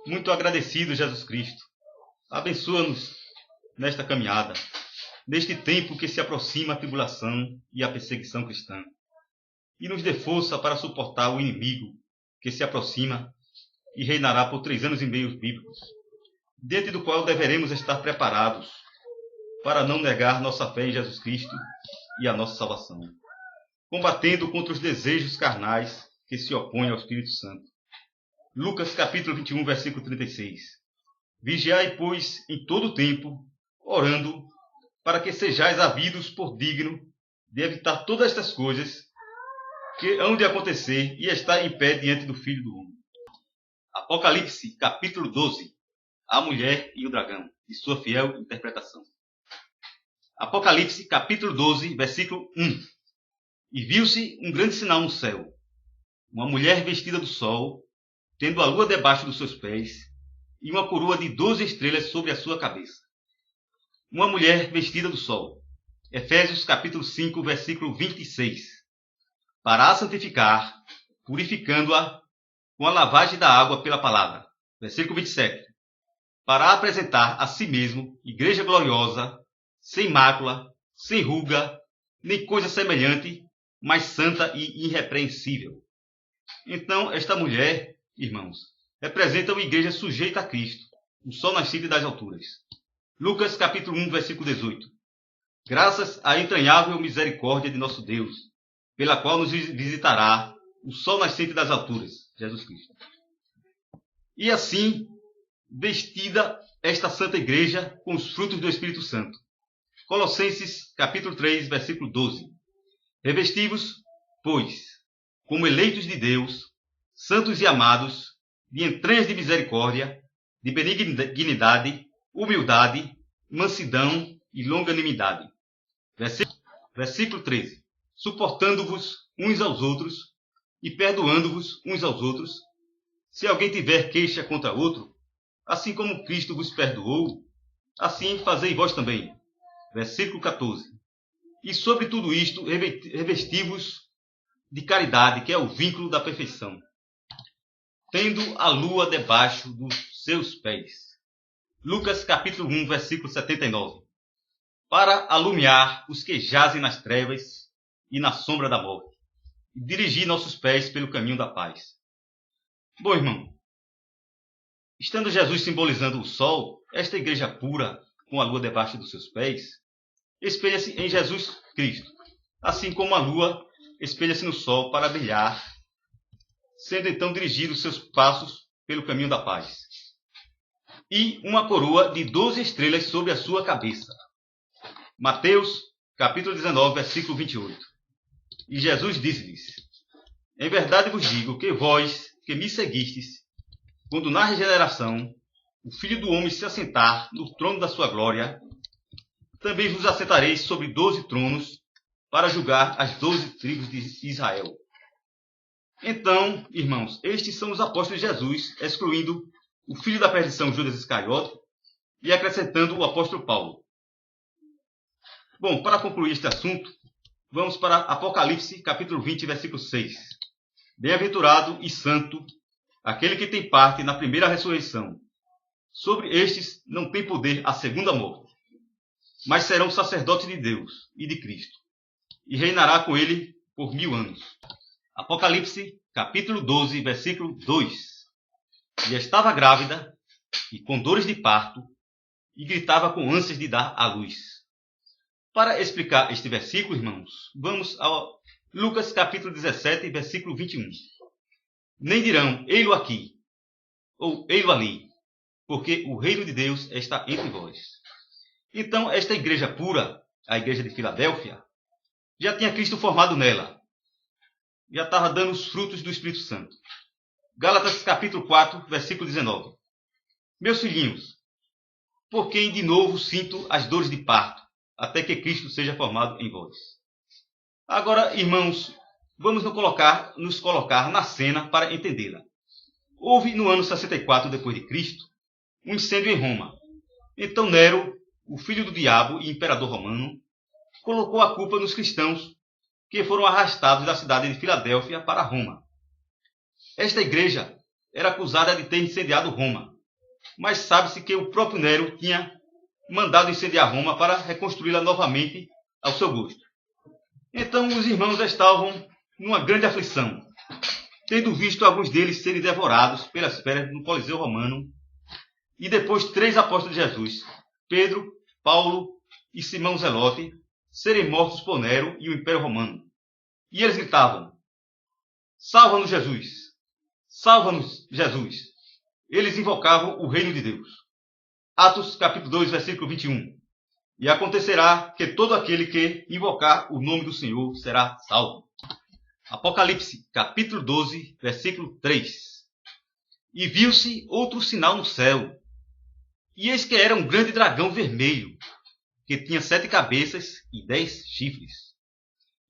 Muito agradecido, Jesus Cristo. Abençoa-nos nesta caminhada, neste tempo que se aproxima a tribulação e a perseguição cristã. E nos dê força para suportar o inimigo que se aproxima e reinará por 3 anos e meio bíblicos, diante do qual deveremos estar preparados para não negar nossa fé em Jesus Cristo e a nossa salvação, combatendo contra os desejos carnais que se opõem ao Espírito Santo. Lucas capítulo 21, versículo 36. Vigiai, pois, em todo o tempo, orando, para que sejais havidos por digno de evitar todas estas coisas que hão de acontecer e estar em pé diante do Filho do Homem. Apocalipse capítulo 12. A mulher e o dragão, e sua fiel interpretação. Apocalipse capítulo 12, versículo 1. E viu-se um grande sinal no céu, uma mulher vestida do sol, tendo a lua debaixo dos seus pés, e uma coroa de 12 estrelas sobre a sua cabeça. Uma mulher vestida do sol. Efésios capítulo 5, versículo 26. Para a santificar, purificando-a com a lavagem da água pela palavra. Versículo 27. Para apresentar a si mesmo igreja gloriosa, sem mácula, sem ruga, nem coisa semelhante, mas santa e irrepreensível. Então, esta mulher, irmãos, representa uma igreja sujeita a Cristo, o sol nascido das alturas. Lucas capítulo 1, versículo 18. Graças à entranhável misericórdia de nosso Deus, pela qual nos visitará o sol nascente das alturas, Jesus Cristo. E assim, vestida esta santa igreja com os frutos do Espírito Santo. Colossenses capítulo 3, versículo 12. Revesti-vos, pois, como eleitos de Deus, santos e amados, de entranhas de misericórdia, de benignidade, humildade, mansidão e longanimidade. Versículo 13. Suportando-vos uns aos outros e perdoando-vos uns aos outros, se alguém tiver queixa contra outro, assim como Cristo vos perdoou, assim fazei vós também. Versículo 14. E sobre tudo isto revesti-vos de caridade, que é o vínculo da perfeição, tendo a lua debaixo dos seus pés. Lucas capítulo 1, versículo 79. Para alumiar os que jazem nas trevas e na sombra da morte, e dirigir nossos pés pelo caminho da paz. Bom, irmão, estando Jesus simbolizando o sol, esta igreja pura, com a lua debaixo dos seus pés, espelha-se em Jesus Cristo, assim como a lua espelha-se no sol para brilhar, sendo então dirigidos seus passos pelo caminho da paz. E uma coroa de 12 estrelas sobre a sua cabeça. Mateus, capítulo 19, versículo 28. E Jesus disse-lhes: Em verdade vos digo que vós, que me seguistes, quando na regeneração o Filho do Homem se assentar no trono da sua glória, também vos assentareis sobre 12 tronos para julgar as 12 tribos de Israel. Então, irmãos, estes são os apóstolos de Jesus, excluindo o filho da perdição Judas Iscariote e acrescentando o apóstolo Paulo. Bom, para concluir este assunto, vamos para Apocalipse, capítulo 20, versículo 6. Bem-aventurado e santo aquele que tem parte na primeira ressurreição. Sobre estes não tem poder a segunda morte, mas serão sacerdotes de Deus e de Cristo, e reinará com ele por 1000 anos. Apocalipse, capítulo 12, versículo 2. E estava grávida, e com dores de parto, e gritava com ânsias de dar à luz. Para explicar este versículo, irmãos, vamos ao Lucas capítulo 17, versículo 21. Nem dirão, ei-lo aqui, ou ei-lo ali, porque o reino de Deus está entre vós. Então, esta igreja pura, a igreja de Filadélfia, já tinha Cristo formado nela. Já estava dando os frutos do Espírito Santo. Gálatas capítulo 4, versículo 19. Meus filhinhos, por quem de novo sinto as dores de parto, até que Cristo seja formado em vós. Agora, irmãos, vamos nos colocar na cena para entendê-la. Houve no ano 64 depois de Cristo um incêndio em Roma. Então Nero, o filho do diabo e imperador romano, colocou a culpa nos cristãos que foram arrastados da cidade de Filadélfia para Roma. Esta igreja era acusada de ter incendiado Roma, mas sabe-se que o próprio Nero tinha mandado incendiar Roma para reconstruí-la novamente ao seu gosto. Então os irmãos estavam numa grande aflição, tendo visto alguns deles serem devorados pelas feras no Coliseu Romano, e depois 3 apóstolos de Jesus, Pedro, Paulo e Simão Zelote, serem mortos por Nero e o Império Romano. E eles gritavam: "Salva-nos, Jesus! Salva-nos, Jesus!" Eles invocavam o reino de Deus. Atos capítulo 2, versículo 21. E acontecerá que todo aquele que invocar o nome do Senhor será salvo. Apocalipse capítulo 12, versículo 3. E viu-se outro sinal no céu, e eis que era um grande dragão vermelho, que tinha 7 cabeças e 10 chifres,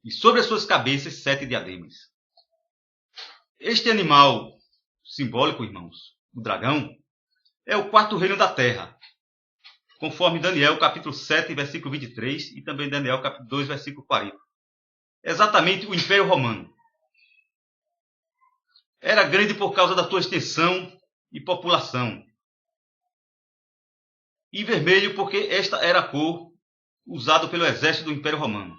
e sobre as suas cabeças 7 diademas. Este animal simbólico, irmãos, o dragão, é o 4º reino da terra, conforme Daniel capítulo 7, versículo 23, e também Daniel capítulo 2, versículo 40. Exatamente o Império Romano. Era grande por causa da sua extensão e população. E vermelho porque esta era a cor usada pelo exército do Império Romano.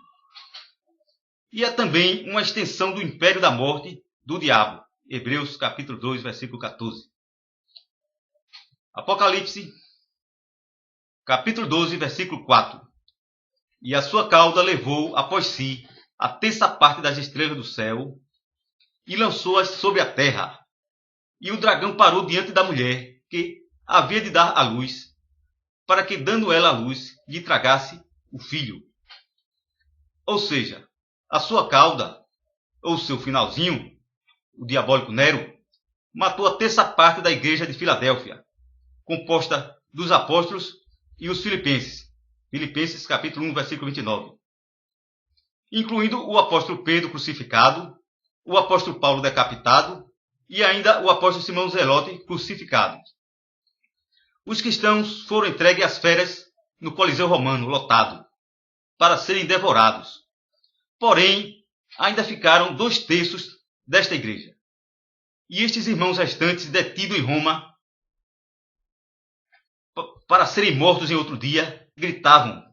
E é também uma extensão do Império da Morte do Diabo. Hebreus capítulo 2, versículo 14. Apocalipse capítulo 12, versículo 4. E a sua cauda levou após si a terça parte das estrelas do céu e lançou-as sobre a terra. E o dragão parou diante da mulher que havia de dar à luz, para que, dando ela à luz, lhe tragasse o filho. Ou seja, a sua cauda, ou seu finalzinho, o diabólico Nero, matou a terça parte da igreja de Filadélfia, composta dos apóstolos e os filipenses. Filipenses capítulo 1, versículo 29. Incluindo o apóstolo Pedro crucificado, o apóstolo Paulo decapitado e ainda o apóstolo Simão Zelote crucificado. Os cristãos foram entregues às feras no Coliseu Romano, lotado, para serem devorados. Porém, ainda ficaram 2/3 desta igreja. E estes irmãos restantes, detidos em Roma, para serem mortos em outro dia, gritavam: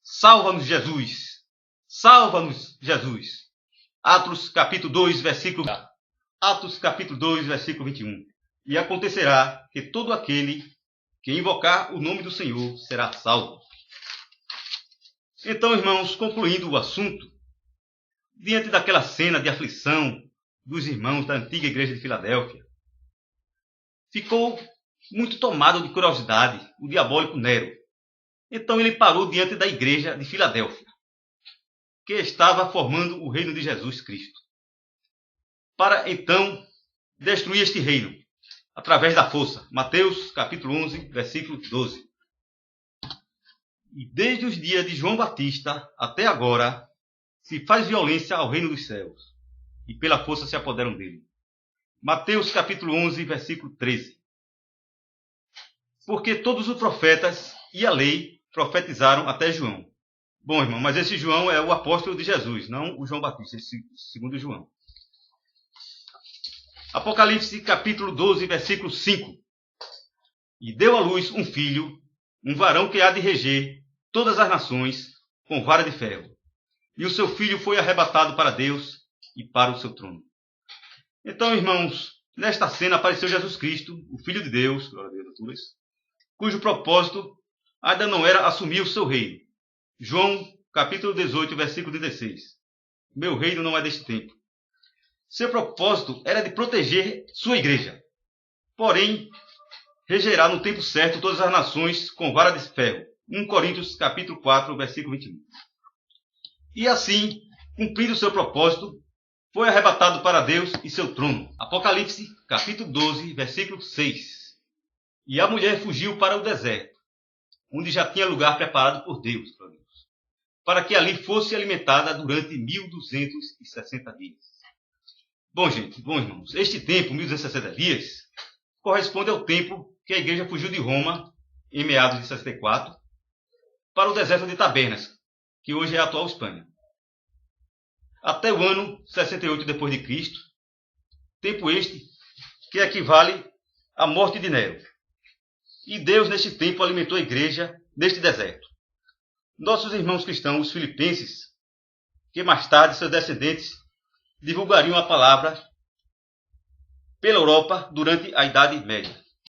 "Salva-nos, Jesus! Salva-nos, Jesus!" Atos capítulo 2, versículo 21. E acontecerá que todo aquele que invocar o nome do Senhor será salvo. Então, irmãos, concluindo o assunto, diante daquela cena de aflição dos irmãos da antiga igreja de Filadélfia, ficou muito tomado de curiosidade o diabólico Nero. Então ele parou diante da igreja de Filadélfia, que estava formando o reino de Jesus Cristo, para então destruir este reino através da força. Mateus capítulo 11, versículo 12. E desde os dias de João Batista até agora se faz violência ao reino dos céus, e pela força se apoderam dele. Mateus capítulo 11, versículo 13. Porque todos os profetas e a lei profetizaram até João. Bom, irmão, mas esse João é o apóstolo de Jesus, não o João Batista, segundo João. Apocalipse capítulo 12, versículo 5. E deu à luz um filho, um varão que há de reger todas as nações com vara de ferro. E o seu filho foi arrebatado para Deus e para o seu trono. Então, irmãos, nesta cena apareceu Jesus Cristo, o Filho de Deus, glória a Deus, cujo propósito ainda não era assumir o seu reino. João capítulo 18, versículo 16. Meu reino não é deste tempo. Seu propósito era de proteger sua igreja. Porém, regerá no tempo certo todas as nações com vara de ferro. 1 Coríntios capítulo 4, versículo 21. E assim, cumprindo seu propósito, foi arrebatado para Deus e seu trono. Apocalipse capítulo 12, versículo 6. E a mulher fugiu para o deserto, onde já tinha lugar preparado por Deus, para que ali fosse alimentada durante 1260 dias. Bom, gente, bom, irmãos, este tempo, 1260 dias, corresponde ao tempo que a igreja fugiu de Roma, em meados de 64, para o deserto de Tabernas, que hoje é a atual Espanha. Até o ano 68 d.C., tempo este que equivale à morte de Nero. E Deus, neste tempo, alimentou a igreja neste deserto. Nossos irmãos cristãos filipenses, que mais tarde seus descendentes divulgariam a palavra pela Europa durante a Idade Média.